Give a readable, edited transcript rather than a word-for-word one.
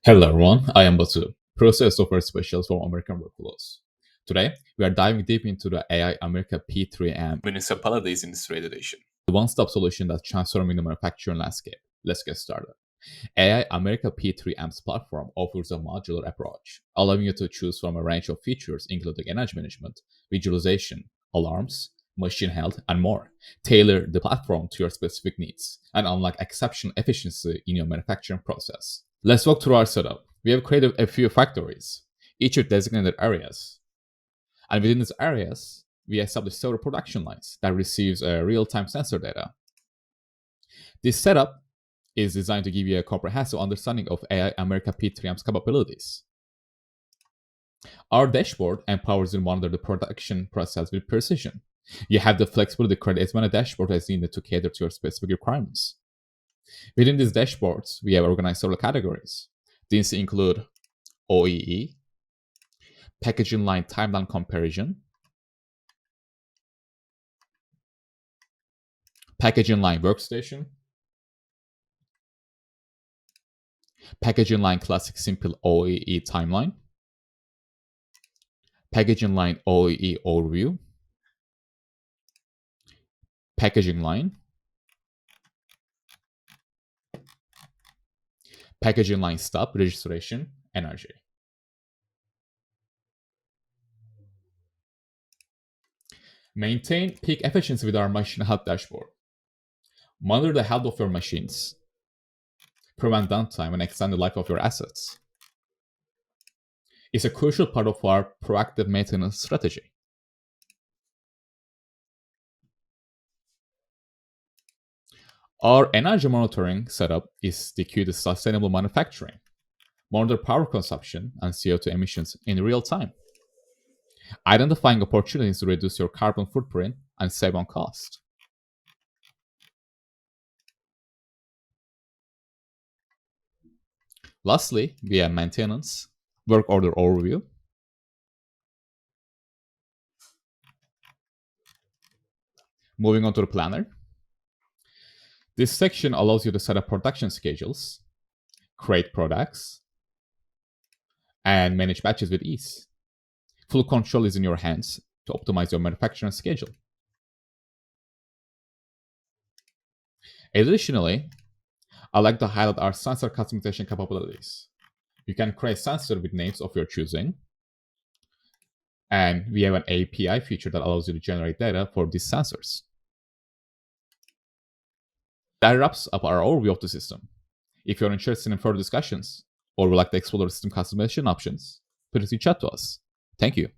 Hello everyone, I am Batu, Process Software Specialist for American Workflows. Today, we are diving deep into the AI America P3M Municipalities Industry Edition, the one-stop solution that's transforming the manufacturing landscape. Let's get started. AI America P3M's platform offers a modular approach, allowing you to choose from a range of features including energy management, visualization, alarms, machine health, and more. Tailor the platform to your specific needs and unlock exceptional efficiency in your manufacturing process. Let's walk through our setup. We have created a few factories, each with designated areas. And within these areas, we establish several production lines that receives real-time sensor data. This setup is designed to give you a comprehensive understanding of AI America P3M's capabilities. Our dashboard empowers you to monitor the production process with precision. You have the flexibility to create as many dashboards as needed to cater to your specific requirements. Within these dashboards, we have organized several categories. These include OEE, packaging line timeline comparison, packaging line workstation, packaging line classic simple OEE timeline, packaging line OEE overview, packaging line, packaging line stop, registration, energy. Maintain peak efficiency with our machine health dashboard. Monitor the health of your machines. Prevent downtime and extend the life of your assets. It's a crucial part of our proactive maintenance strategy. Our energy monitoring setup is the key to sustainable manufacturing. Monitor power consumption and CO2 emissions in real time, identifying opportunities to reduce your carbon footprint and save on cost. Lastly, we have maintenance, work order overview, moving on to the planner. This section allows you to set up production schedules, create products, and manage batches with ease. Full control is in your hands to optimize your manufacturing schedule. Additionally, I'd like to highlight our sensor customization capabilities. You can create sensors with names of your choosing, and we have an API feature that allows you to generate data for these sensors. That wraps up our overview of the system. If you're interested in further discussions or would like to explore the system customization options, please reach out to us. Thank you.